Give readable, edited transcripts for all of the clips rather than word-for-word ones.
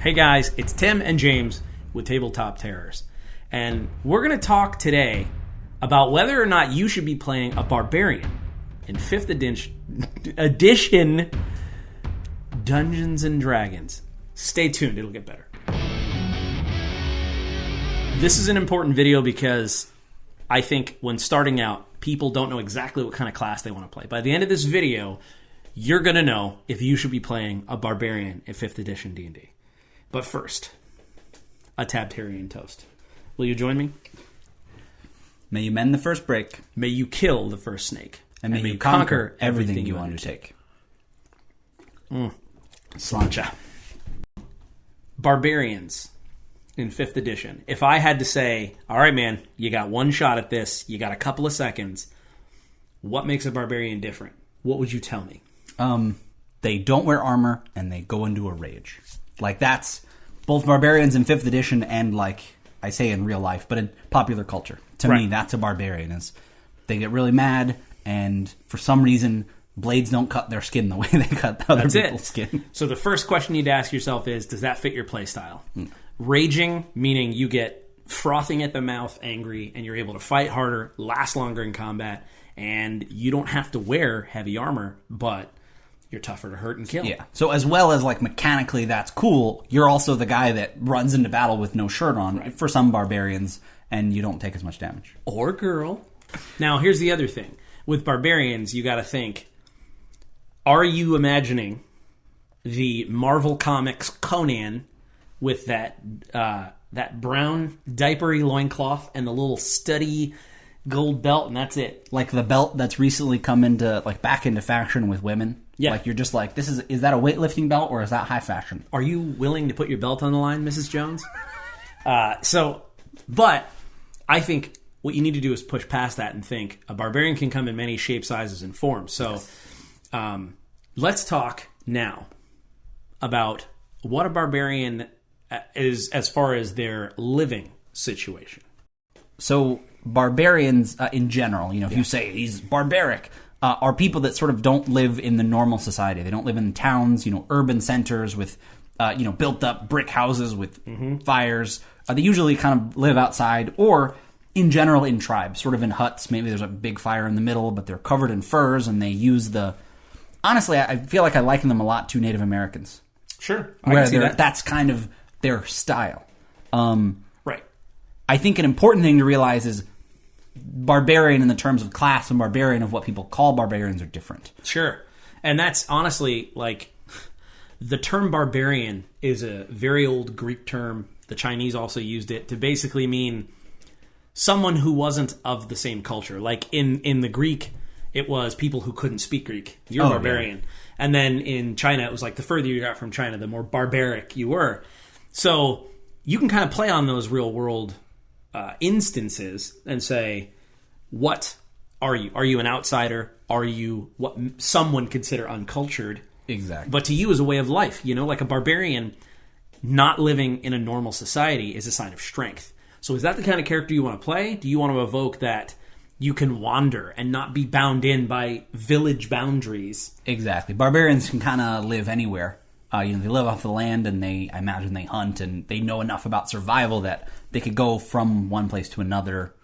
Hey guys, it's Tim and James with Tabletop Terrors. And we're going to talk today about whether or not you should be playing a Barbarian in 5th edition Dungeons and Dragons. Stay tuned, it'll get better. This is an important video because I think when starting out, people don't know exactly what kind of class they want to play. By the end of this video, you're going to know if you should be playing a Barbarian in 5th edition D&D. But first, a Tabtarian toast. Will you join me? May you mend the first break. May you kill the first snake. And may you conquer everything you undertake. Slancha. Barbarians in 5th edition. If I had to say, all right, man, you got one shot at this, you got a couple of seconds, what makes a Barbarian different? What would you tell me? They don't wear armor, and they go into a rage. Like, that's both Barbarians in 5th edition and, like, I say in real life, but in popular culture. To me, that's a Barbarian. Is they get really mad, and for some reason, blades don't cut their skin the way they cut other people's skin. So the first question you need to ask yourself is, does that fit your play style? Raging, meaning you get frothing at the mouth, angry, and you're able to fight harder, last longer in combat, and you don't have to wear heavy armor, but you're tougher to hurt and kill. Yeah. So as well as, like, mechanically that's cool, you're also the guy that runs into battle with no shirt on for some Barbarians, and you don't take as much damage. Or girl. Now, here's the other thing. With Barbarians, you got to think, are you imagining the Marvel Comics Conan with that brown diapery loincloth and the little study gold belt, and that's it? Like the belt that's recently come into, like, back into fashion with women. Yeah. Like, you're just like, is that a weightlifting belt or is that high fashion? Are you willing to put your belt on the line, Mrs. Jones? But I think what you need to do is push past that and think a Barbarian can come in many shapes, sizes, and forms. So let's talk now about what a Barbarian is as far as their living situation. So Barbarians in general, if you say he's barbaric, are people that sort of don't live in the normal society. They don't live in towns, urban centers with, built up brick houses with fires. They usually kind of live outside or, in general, in tribes, sort of in huts. Maybe there's a big fire in the middle, but they're covered in furs and they use Honestly, I feel like I liken them a lot to Native Americans. Sure. I can see that. That's kind of their style. Right. I think an important thing to realize is Barbarian in the terms of class and Barbarian of what people call Barbarians are different. Sure. And that's honestly, like, the term Barbarian is a very old Greek term. The Chinese also used it to basically mean someone who wasn't of the same culture. Like, in the Greek, it was people who couldn't speak Greek. You're a Barbarian. Yeah. And then in China, it was like the further you got from China, the more barbaric you were. So you can kind of play on those real world instances and say, what are you? Are you an outsider? Are you what some would consider uncultured? Exactly. But to you is a way of life. Like a Barbarian not living in a normal society is a sign of strength. So is that the kind of character you want to play? Do you want to evoke that you can wander and not be bound in by village boundaries? Exactly. Barbarians can kind of live anywhere. They live off the land, and I imagine they hunt, and they know enough about survival that they could go from one place to another,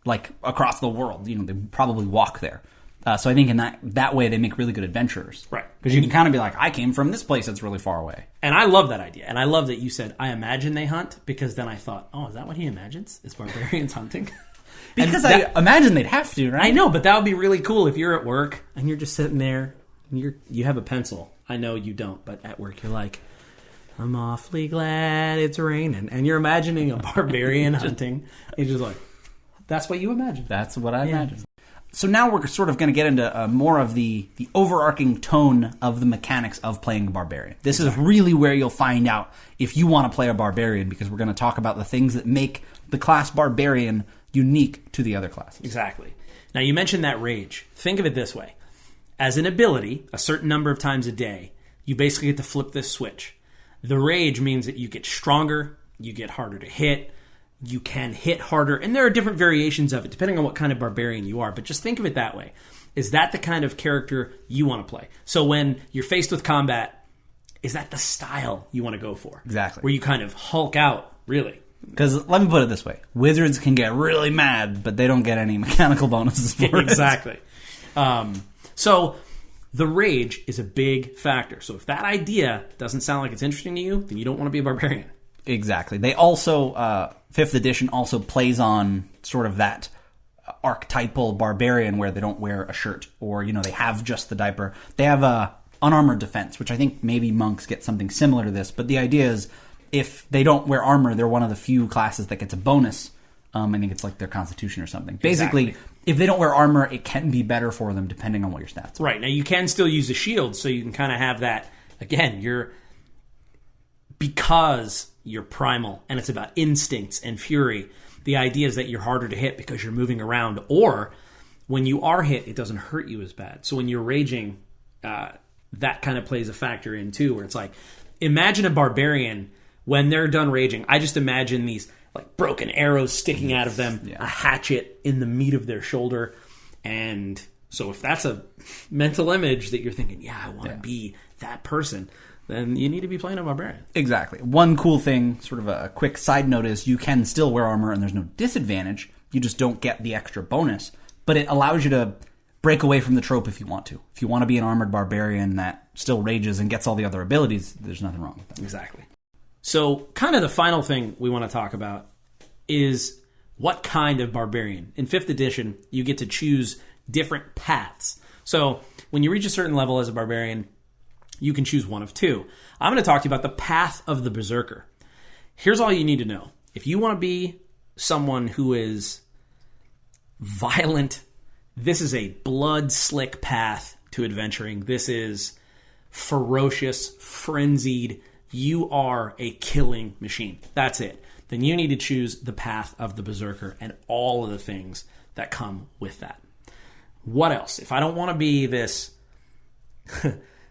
like across the world. They probably walk there. So I think in that way they make really good adventurers. Right. Because you can kind of be like, I came from this place that's really far away. And I love that idea. And I love that you said, I imagine they hunt, because then I thought, oh, is that what he imagines? Is Barbarians hunting? Because I imagine they'd have to, right? I know, but that would be really cool if you're at work and you're just sitting there and you have a pencil. I know you don't, but at work you're like, I'm awfully glad it's raining. And you're imagining a Barbarian hunting. You're just like, that's what you imagine. That's what I imagine. So now we're sort of going to get into more of the overarching tone of the mechanics of playing a Barbarian. This is really where you'll find out if you want to play a Barbarian, because we're going to talk about the things that make the class Barbarian unique to the other classes. Exactly. Now, you mentioned that rage. Think of it this way. As an ability, a certain number of times a day, you basically get to flip this switch. The rage means that you get stronger, you get harder to hit, you can hit harder, and there are different variations of it depending on what kind of Barbarian you are, but just think of it that way. Is that the kind of character you want to play? So when you're faced with combat, is that the style you want to go for? Exactly. Where you kind of Hulk out, really. Because let me put it this way. Wizards can get really mad, but they don't get any mechanical bonuses for it. Exactly. So the rage is a big factor. So if that idea doesn't sound like it's interesting to you, then you don't want to be a barbarian. Exactly. They also, 5th edition also plays on sort of that archetypal barbarian where they don't wear a shirt or, they have just the diaper. They have unarmored defense, which I think maybe monks get something similar to this. But the idea is if they don't wear armor, they're one of the few classes that gets a bonus. I think it's like their constitution or something. Basically, if they don't wear armor, it can be better for them depending on what your stats are. Right. Now, you can still use a shield, so you can kind of have that, again, because you're primal and it's about instincts and fury, the idea is that you're harder to hit because you're moving around, or when you are hit, it doesn't hurt you as bad. So when you're raging, that kind of plays a factor in too, where it's like, imagine a barbarian when they're done raging. I just imagine these like broken arrows sticking out of them, a hatchet in the meat of their shoulder. And so if that's a mental image that you're thinking, I want to be that person, then you need to be playing a barbarian. Exactly. One cool thing, sort of a quick side note, is you can still wear armor and there's no disadvantage. You just don't get the extra bonus. But it allows you to break away from the trope if you want to. If you want to be an armored barbarian that still rages and gets all the other abilities, there's nothing wrong with that. Exactly. So kind of the final thing we want to talk about is what kind of barbarian. In 5th edition, you get to choose different paths. So when you reach a certain level as a barbarian, you can choose one of two. I'm going to talk to you about the path of the berserker. Here's all you need to know. If you want to be someone who is violent, this is a blood-slick path to adventuring. This is ferocious, frenzied. You are a killing machine. That's it. Then you need to choose the path of the berserker and all of the things that come with that. What else? If I don't want to be this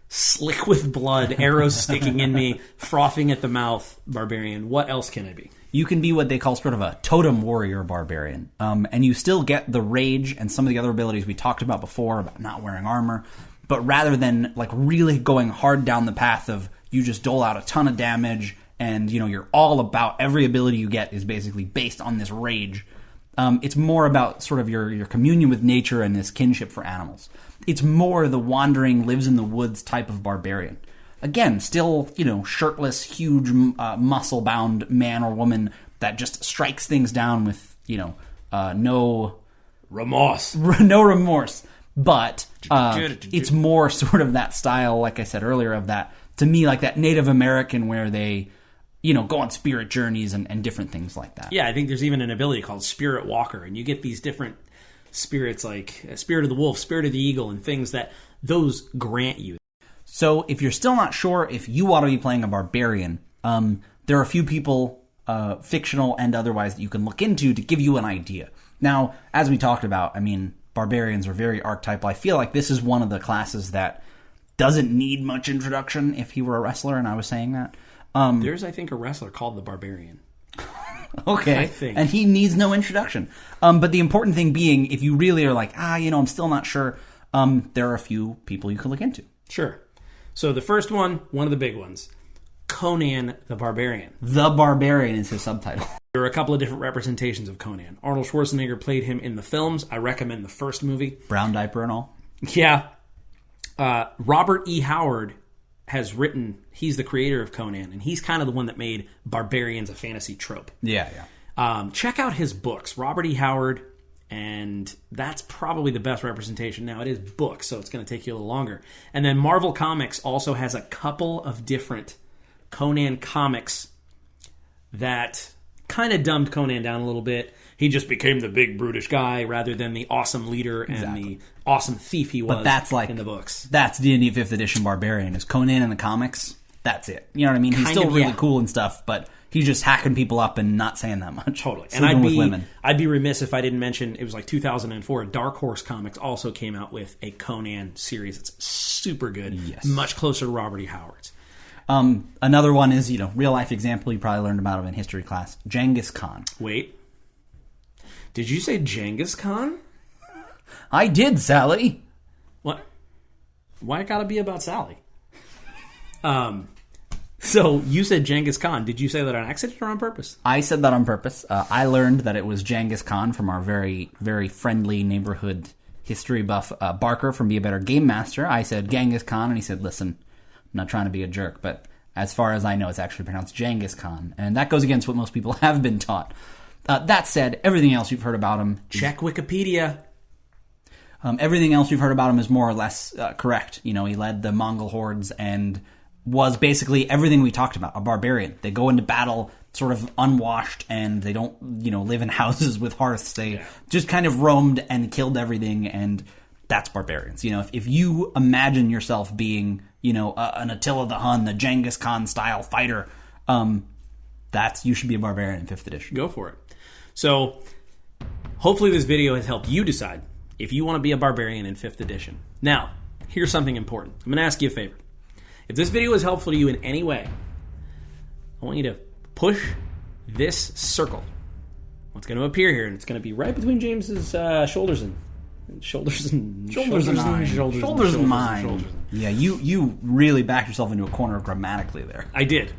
slick with blood, arrows sticking in me, frothing at the mouth barbarian, what else can I be? You can be what they call sort of a totem warrior barbarian. And you still get the rage and some of the other abilities we talked about before about not wearing armor. But rather than like really going hard down the path of you just dole out a ton of damage and you're all about every ability you get is basically based on this rage. It's more about sort of your communion with nature and this kinship for animals. It's more the wandering, lives in the woods type of barbarian. Again, still, shirtless, huge, muscle-bound man or woman that just strikes things down with, no remorse. No remorse. But it's more sort of that style, like I said earlier, of that, to me, like that Native American where they, go on spirit journeys and different things like that. Yeah, I think there's even an ability called Spirit Walker, and you get these different spirits like Spirit of the Wolf, Spirit of the Eagle, and things that those grant you. So if you're still not sure if you want to be playing a barbarian, there are a few people, fictional and otherwise, that you can look into to give you an idea. Now, as we talked about, barbarians are very archetypal. I feel like this is one of the classes that doesn't need much introduction if he were a wrestler, and I was saying that. There's, I think, a wrestler called the Barbarian. Okay, I think. And he needs no introduction. But the important thing being, if you really are like, I'm still not sure, there are a few people you can look into. Sure. So the first one of the big ones, Conan the Barbarian. The Barbarian is his subtitle. There are a couple of different representations of Conan. Arnold Schwarzenegger played him in the films. I recommend the first movie. Brown diaper and all. Yeah. Robert E. Howard has written, he's the creator of Conan, and he's kind of the one that made Barbarians a fantasy trope. Yeah. Check out his books, Robert E. Howard, and that's probably the best representation. Now, it is books, so it's going to take you a little longer. And then Marvel Comics also has a couple of different Conan comics that kind of dumbed Conan down a little bit. He just became the big brutish guy rather than the awesome leader and the awesome thief he was in the books. That's D&D 5th edition Barbarian. Is Conan in the comics? That's it. You know what I mean? He's still really cool and stuff, but he's just hacking people up and not saying that much. Totally. And I'd be remiss if I didn't mention, it was like 2004, Dark Horse Comics also came out with a Conan series. It's super good. Yes. Much closer to Robert E. Howard's. Another one is, real life example you probably learned about him in history class. Ghengis Khan. Wait. Did you say Genghis Khan? I did, Sally. What? Why it gotta be about Sally? So you said Genghis Khan. Did you say that on accident or on purpose? I said that on purpose. I learned that it was Genghis Khan from our very, very friendly neighborhood history buff Barker from Be a Better Game Master. I said Genghis Khan, and he said, listen, I'm not trying to be a jerk, but as far as I know, it's actually pronounced Genghis Khan. And that goes against what most people have been taught. That said, everything else you've heard about him... Check Wikipedia. Everything else you've heard about him is more or less correct. You know, he led the Mongol hordes and was basically everything we talked about, a barbarian. They go into battle sort of unwashed, and they don't, live in houses with hearths. They just kind of roamed and killed everything, and that's barbarians. If you imagine yourself being, an Attila the Hun, the Genghis Khan style fighter, you should be a barbarian in 5th edition. Go for it. So, hopefully this video has helped you decide if you want to be a barbarian in 5th edition. Now, here's something important. I'm going to ask you a favor. If this video is helpful to you in any way, I want you to push this circle. What's going to appear here, and it's going to be right between James's shoulders and mine. Yeah, you really backed yourself into a corner grammatically there. I did.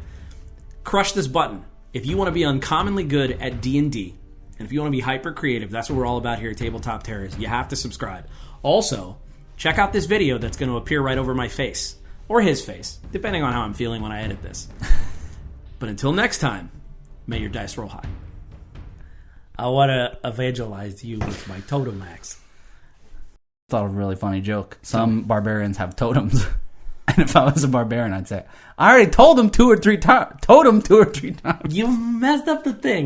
Crush this button. If you want to be uncommonly good at D&D, and if you want to be hyper creative, that's what we're all about here at Tabletop Terrors. You have to subscribe. Also, check out this video that's going to appear right over my face. Or his face, depending on how I'm feeling when I edit this. But until next time, may your dice roll high. I want to evangelize you with my totem axe. Thought of a really funny joke. Some barbarians have totems. And if I was a barbarian, I'd say, I already told him 2 or 3 times. Totem 2 or 3 times. You messed up the thing.